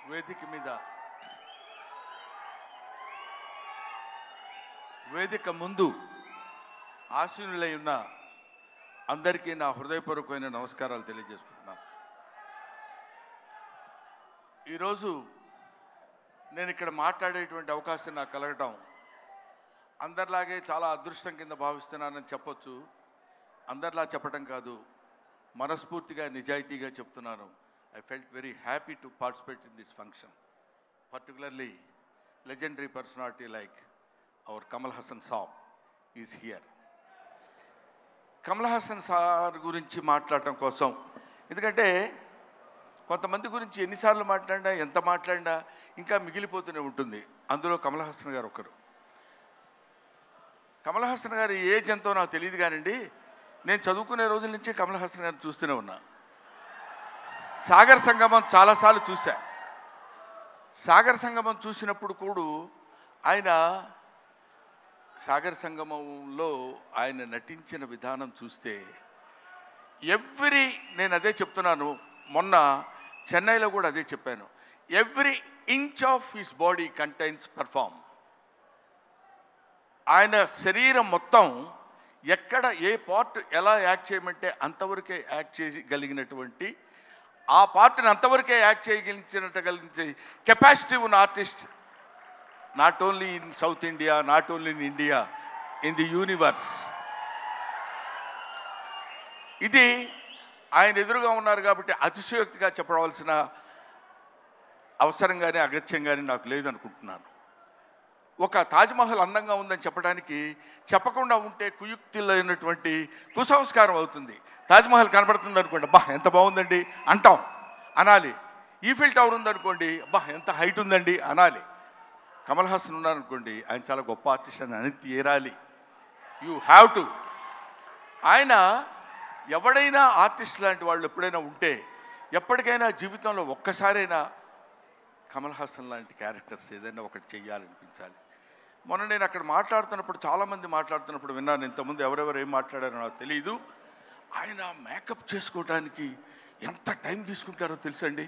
వేదిక ముందు ఆశీనులై ఉన్న అందరికీ నా హృదయపూర్వకమైన నమస్కారాలు తెలియజేసుకుంటున్నాను. ఈరోజు నేను ఇక్కడ మాట్లాడేటువంటి అవకాశం నాకు కలగటం అందరిలాగే చాలా అదృష్టం కింద భావిస్తున్నానని చెప్పొచ్చు. అందరిలా చెప్పటం కాదు, మనస్ఫూర్తిగా నిజాయితీగా చెప్తున్నాను. I felt very happy to participate in this function, particularly legendary personality like our Kamal Haasan Saab is here. Kamal Haasan sir గురించి మాట్లాడటం కోసం, ఎందుకంటే కొంతమంది గురించి ఎన్నిసార్లు మాట్లాడినా ఎంత మాట్లాడినా ఇంకా మిగిలిపోతూనే ఉంటుంది. అందులో కమల్ హాసన్ గారు ఒకరు. కమల్ హాసన్ గారు ఏజ్ ఎంతో నాకు తెలియదు కానండి, నేను చదువుకునే రోజుల నుంచి కమల్ హాసన్ గారిని చూస్తూనే ఉన్నా. సాగర్ సంగమం చాలాసార్లు చూశా. సాగర్ సంగమం చూసినప్పుడు కూడా ఆయన సాగర్ సంగమంలో ఆయన నటించిన విధానం చూస్తే నేను అదే చెప్తున్నాను, మొన్న చెన్నైలో కూడా అదే చెప్పాను. Every inch of his body contains perform. ఆయన శరీరం మొత్తం ఎక్కడ ఏ పార్ట్ ఎలా యాక్ట్ చేయమంటే అంతవరకే యాక్ట్ చేయగలిగినటువంటి, ఆ పార్ట్ని అంతవరకే యాక్ట్ చేయగలిగించే కెపాసిటీ ఉన్న artist, not only in south India, not only in India, in the universe. ఇది ఆయన ఎదురుగా ఉన్నారు కాబట్టి అతిశయోక్తిగా చెప్పవలసిన అవసరం కానీ అగత్యం కానీ నాకు లేదనుకుంటున్నాను. ఒక తాజ్మహల్ అందంగా ఉందని చెప్పడానికి చెప్పకుండా ఉంటే కుయుక్తులైనటువంటి కుసంస్కారం అవుతుంది. తాజ్మహల్ కనబడుతుంది అనుకోండి, అబ్బా ఎంత బాగుందండి అంటాం, అనాలి. ఈఫిల్ టవర్ ఉందనుకోండి, అబ్బా ఎంత హైట్ ఉందండి అనాలి. కమల్ హాసన్ ఉన్నారనుకోండి, ఆయన చాలా గొప్ప ఆర్టిస్ట్ అని అని తీరాలి. You have to. ఆయన ఎవడైనా ఆర్టిస్ట్ లాంటి వాళ్ళు ఎప్పుడైనా ఉంటే ఎప్పటికైనా జీవితంలో ఒక్కసారైనా కమల్ హాసన్ లాంటి క్యారెక్టర్స్ ఏదైనా ఒకటి చెయ్యాలనిపించాలి. మొన్న నేను అక్కడ మాట్లాడుతున్నప్పుడు, చాలామంది మాట్లాడుతున్నప్పుడు విన్నాను. ఇంతకుముందు ఎవరెవరు ఏం మాట్లాడారో నాకు తెలియదు. ఆయన మేకప్ చేసుకోవడానికి ఎంత టైం తీసుకుంటారో తెలుసండి.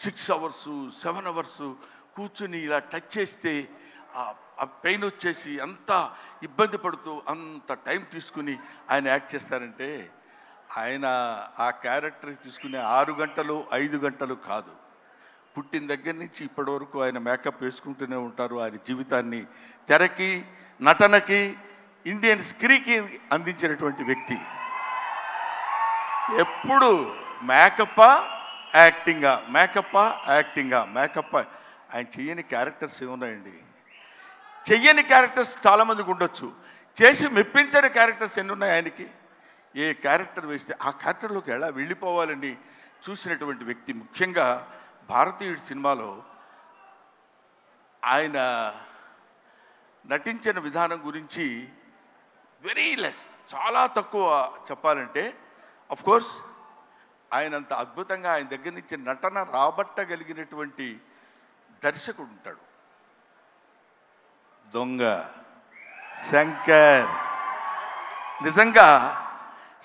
6 hours 7 hours కూర్చుని ఇలా టచ్ చేస్తే ఆ పెయిన్ వచ్చేసి అంత ఇబ్బంది పడుతూ అంత టైం తీసుకుని ఆయన యాక్ట్ చేస్తారంటే, ఆయన ఆ క్యారెక్టర్కి తీసుకునే 6 గంటలు 5 గంటలు కాదు, పుట్టిన దగ్గర నుంచి ఇప్పటి వరకు ఆయన మేకప్ వేసుకుంటూనే ఉంటారు. ఆయన జీవితాన్ని తెరకి, నటనకి, ఇండియన్ స్క్రీన్కి అందించినటువంటి వ్యక్తి. ఎప్పుడు మేకప్పా యాక్టింగా, మేకప్పా యాక్టింగా, మేకప్పా. ఆయన చెయ్యని క్యారెక్టర్స్ ఏమున్నాయండి? చెయ్యని క్యారెక్టర్స్ చాలామందికి ఉండొచ్చు, చేసి మెప్పించని క్యారెక్టర్స్ ఎన్ని ఉన్నాయి ఆయనకి. ఏ క్యారెక్టర్ వేస్తే ఆ క్యారెక్టర్లోకి ఎలా వెళ్ళిపోవాలని చూసినటువంటి వ్యక్తి. ముఖ్యంగా భారతీయుడి సినిమాలో ఆయన నటించిన విధానం గురించి వెరీ లెస్, చాలా తక్కువ చెప్పాలంటే. అఫ్కోర్స్ ఆయనంత అద్భుతంగా ఆయన దగ్గర నుంచి నటన రాబట్టగలిగినటువంటి దర్శకుడు ఉంటాడు. దొంగ శంకర్. నిజంగా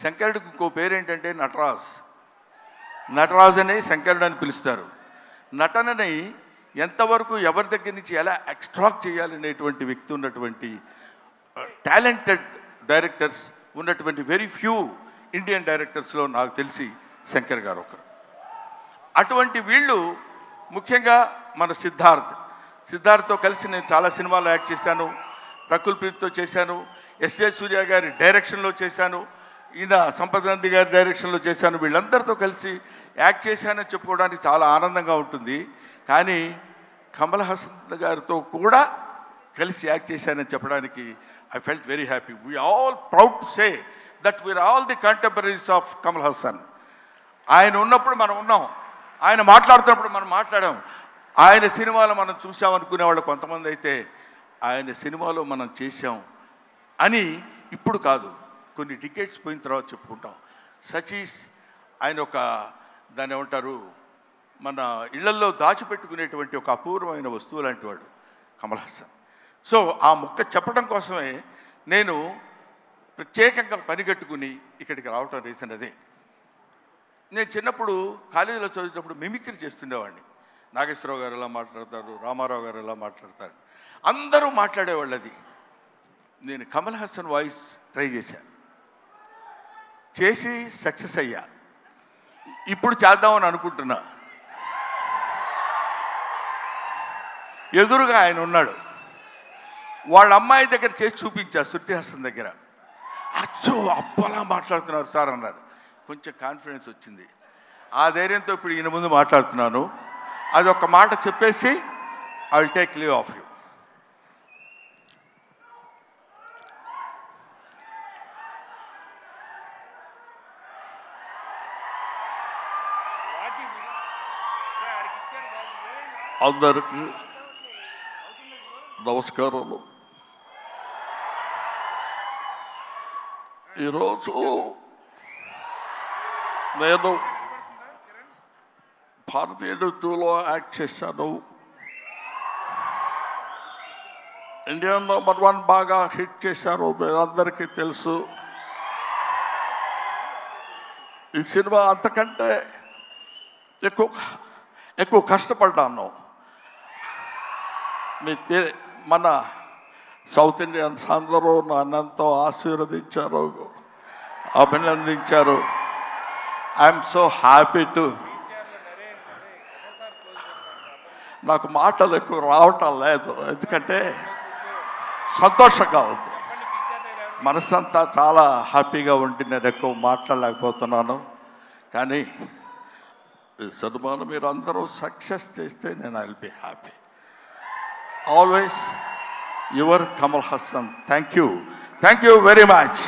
శంకరుడికి ఇంకో పేరేంటంటే నటరాజ్. నటరాజ్ అని శంకరుడు అని పిలుస్తారు. నటనని ఎంతవరకు ఎవరి దగ్గర నుంచి ఎలా ఎక్స్ట్రాక్ట్ చేయాలనేటువంటి వ్యక్తి ఉన్నటువంటి టాలెంటెడ్ డైరెక్టర్స్ ఉన్నటువంటి వెరీ ఫ్యూ ఇండియన్ డైరెక్టర్స్లో నాకు తెలిసి శంకర్ గారు ఒకరు. అటువంటి వీళ్ళు ముఖ్యంగా మన సిద్ధార్థ్తో కలిసి నేను చాలా సినిమాల్లో యాక్ట్ చేశాను. రకుల్ ప్రీత్తో చేశాను, ఎస్ఏ సూర్య గారి డైరెక్షన్లో చేశాను, ఈయన సంపత్ నంది గారి డైరెక్షన్లో చేశాను. వీళ్ళందరితో కలిసి యాక్ట్ చేశానని చెప్పుకోవడానికి చాలా ఆనందంగా ఉంటుంది. కానీ కమల్ హాసన్ గారితో కూడా కలిసి యాక్ట్ చేశానని చెప్పడానికి I felt very happy. We all proud to say that we are all the contemporaries of Kamal Haasan. ఆయన ఉన్నప్పుడు మనం ఉన్నాం, ఆయన మాట్లాడుతున్నప్పుడు మనం మాట్లాడాం. ఆయన సినిమాలో మనం చూసామనుకునేవాళ్ళు కొంతమంది అయితే ఆయన సినిమాలో మనం చేసాం అని ఇప్పుడు కాదు, కొన్ని డికేట్స్ పోయిన తర్వాత చెప్పుకుంటాం. సచీస్ ఆయన ఒక దాన్ని ఏమంటారు, మన ఇళ్లల్లో దాచిపెట్టుకునేటువంటి ఒక అపూర్వమైన వస్తువు లాంటి వాడు కమల్ హాసన్. సో ఆ ముక్క చెప్పడం కోసమే నేను ప్రత్యేకంగా పనిగట్టుకుని ఇక్కడికి రావటం రీజన్ అదే. నేను చిన్నప్పుడు కాలేజీలో చదివేటప్పుడు మిమిక్రీ చేస్తుండేవాడిని. నాగేశ్వరరావు గారు ఎలా మాట్లాడతారు, రామారావు గారు ఎలా మాట్లాడతారు, అందరూ మాట్లాడేవాళ్ళు. అది నేను కమల్ హాసన్ వాయిస్ ట్రై చేసి సక్సెస్ అయ్యా. ఇప్పుడు చేద్దామని అనుకుంటున్నా. ఎదురుగా ఆయన ఉన్నాడు. వాళ్ళ అమ్మాయి దగ్గర చేసి చూపించా, శృతి హాసన్ దగ్గర. అచ్చో అప్పలా మాట్లాడుతున్నారు సార్ అన్నారు. కొంచెం కాన్ఫిడెన్స్ వచ్చింది. ఆ ధైర్యంతో ఇప్పుడు ఈయన ముందు మాట్లాడుతున్నాను. అది ఒక మాట చెప్పేసి I will take leave of you. అందరికీ నమస్కారాలు. ఈరోజు నేను భారతీయుడు 2లో యాక్ట్ చేశాను. ఇండియా నంబర్ 1 బాగా హిట్ చేశారు, మీరందరికీ తెలుసు. ఈ సినిమా అంతకంటే ఎక్కువ కష్టపడ్డాను. మన సౌత్ ఇండియన్స్ అందరూ నన్నంతో ఆశీర్వదించారు, అభినందించారు. I'm so happy to. నాకు మాటలు ఎక్కువ రావటం లేదు, ఎందుకంటే సంతోషంగా ఉంది. మనసంతా చాలా హ్యాపీగా ఉండి నేను ఎక్కువ మాట్లాడలేకపోతున్నాను. కానీ ఈ సినిమాను మీరు అందరూ సక్సెస్ చేస్తే నేను I will be happy. Always your Kamal Haasan. Thank you very much.